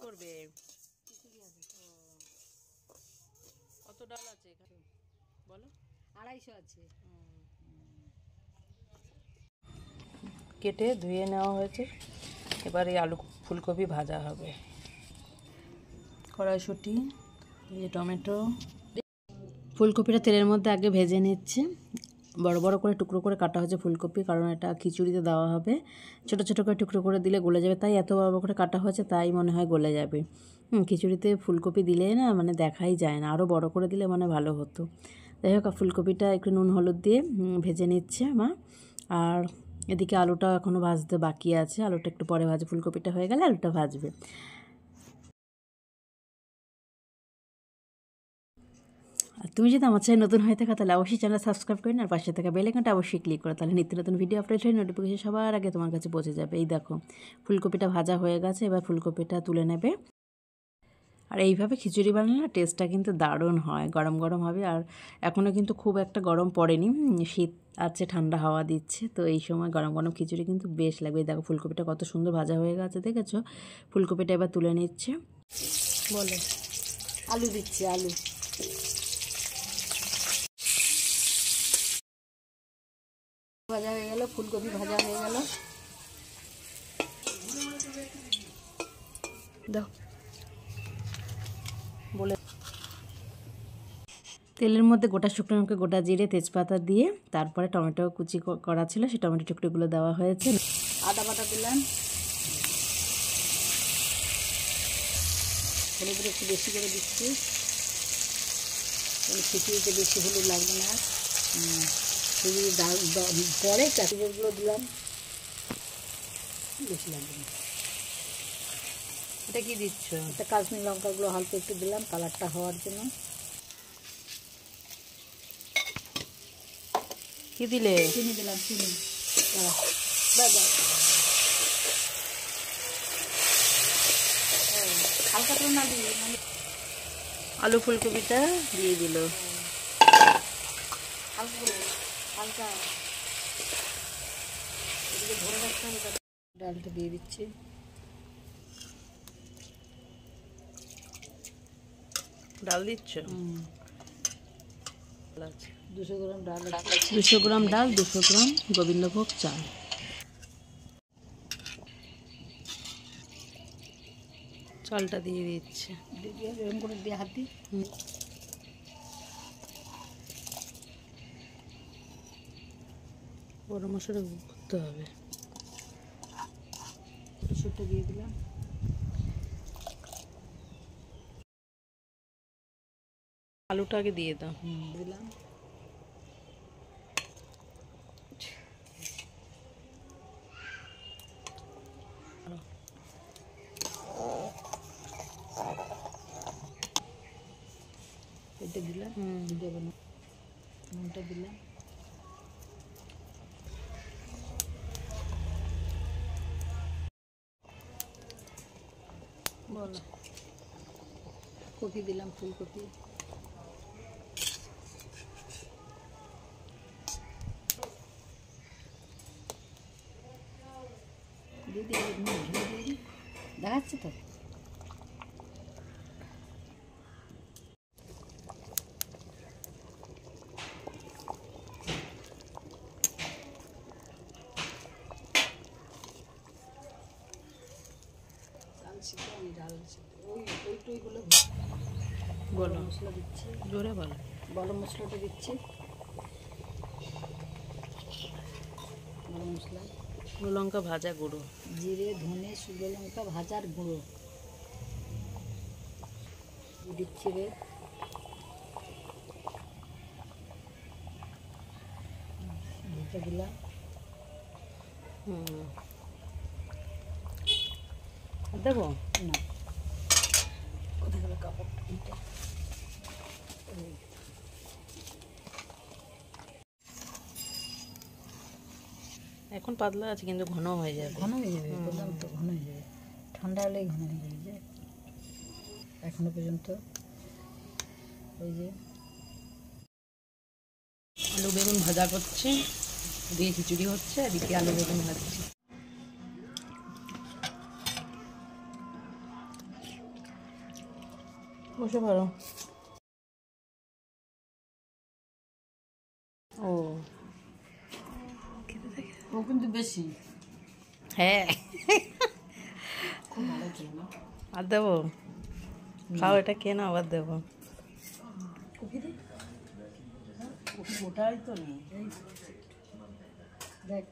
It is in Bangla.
করবে? কত ডাল আছে এখানে বলো? 250 আছে। কেটে ধুয়ে নেওয়া হয়েছে, এবার এই আলু ফুলকপি ভাজা হবে। কড়াইশুঁটি, টমেটো, ফুলকপিটা তেলের মধ্যে আগে ভেজে নিচ্ছে। বড় বড় করে টুকরো করে কাটা হয়েছে ফুলকপি, কারণ এটা খিচুড়িতে দেওয়া হবে। ছোট ছোট করে টুকরো করে দিলে গলে যাবে, তাই এত বড় বড় করে কাটা হয়েছে, তাই মনে হয় গলে যাবে। খিচুড়িতে ফুলকপি দিলে না মানে দেখাই যায় না, আরও বড় করে দিলে মানে ভালো হতো। যাই হোক, ফুলকপিটা একটু নুন হলুদ দিয়ে ভেজে নিচ্ছে মা। আর এদিকে আলুটা এখনও ভাজতে বাকি আছে, আলুটা একটু পরে ভাজবে, ফুলকপিটা হয়ে গেলে আলুটা ভাজবে। আর তুমি যদি আমার চ্যানেল নতুন হয়ে থাকো তাহলে অবশ্যই চ্যানেল সাবস্ক্রাইব করে আর পাশে থাকা বেল আইকনটা অবশ্যই ক্লিক করো, তাহলে নিত্য নতুন ভিডিও আপলোড হয়ে নোটিফিকেশন সবার আগে তোমার কাছে পৌঁছে যাবে। এই দেখো ফুলকপিটা ভাজা হয়ে গেছে, এবার ফুলকপিটা তুলে নেবে। আর এইভাবে খিচুড়ি বানালে না টেস্টটা কিন্তু দারুণ হয়, গরম গরম হবে। আর এখনও কিন্তু খুব একটা গরম পড়েনি, শীত আছে, ঠান্ডা হাওয়া দিচ্ছে, তো এই সময় গরম গরম খিচুড়ি কিন্তু বেশ লাগবে। দেখো ফুলকপিটা কত সুন্দর ভাজা হয়ে গেছে, দেখেছো? ফুলকপিটা এবার তুলে নিচ্ছে। বলো, আলু দিচ্ছি, আলু ভাজা হয়ে গেল, ফুলকপি ভাজা হয়ে গেল। দাও বলে, তেলের মধ্যে গোটা শুকনো লঙ্কা, গোটা জিরে, তেজপাতা দিয়ে তারপরে টমেটো কুচি করা ছিল সেই টমেটো টুকরোগুলো দেওয়া হয়েছে। আদা বাটা দিলাম, হলুদ একটু বেশি করে দিচ্ছি, খিচুড়িতে বেশি হলুদ লাগবে না। খিচুড়ি ডাল পরে ক্যাপিটালগুলো দিলাম, বেশি লাগবে না। এটা কি দিচ্ছ? এটা কাশ্মীর লঙ্কাগুলো হালকা একটু দিলাম কালারটা হওয়ার জন্য। কি দিলে? চিনি দিলাম, চিনি। হালকা তো না দিয়ে মানে আলু ফুলকপিটা দিয়ে দিল হালকা করে, হালকা এদিকে ধরে রাখতে হবে। ডালটা দিয়ে দিচ্ছি, ডাল দিচ্ছ? 200 গ্রাম ডাল, 200 গ্রাম ডাল, 200 গ্রাম গোবিন্দভোগ চাল। চালটা দিয়ে দিচ্ছে, এরকম করে দিয়ে হাত দিই। গরম মশলা করতে হবে। সুটটা দিয়ে দিলাম, আলুটা আগে দিয়ে দাও। দিলাম, এটা দিলাম, নুনটা দিলাম, বলো, কপি দিলাম, ফুলকপি দিদি দেখাচ্ছে তো। বলো, মশলা দিচ্ছি, জোরে বলো। গরম মশলাটা দিচ্ছি, গরম মশলা, শুকনো লঙ্কা ভাজা গুঁড়ো, জিরে, ধনে, শুকনো লঙ্কা ভাজার গুঁড়ো দিচ্ছি রে, এটা দিলাম। দেবো না, কোথায় গেল কাপড়? এখন পাতলা আছে কিন্তু ঘন হয়ে যাবে। ঘন হয়ে যাবে, বললাম তো ঘন হয়ে যাবে, ঠান্ডা হলেই ঘন হয়ে যাবে। যে এখনো পর্যন্ত ওই যে আলু বেগুন ভাজা করছে, দিয়ে খিচুড়ি হচ্ছে, এদিকে আলু বেগুন ভাজছে। বসে পারো। ও ও কিন্তু বেশি। হ্যাঁ, খুব ভালো ছিল না। আর দেবো? খাও, এটা কে না আবার দেবো। ওটাই তো নেই। দেখ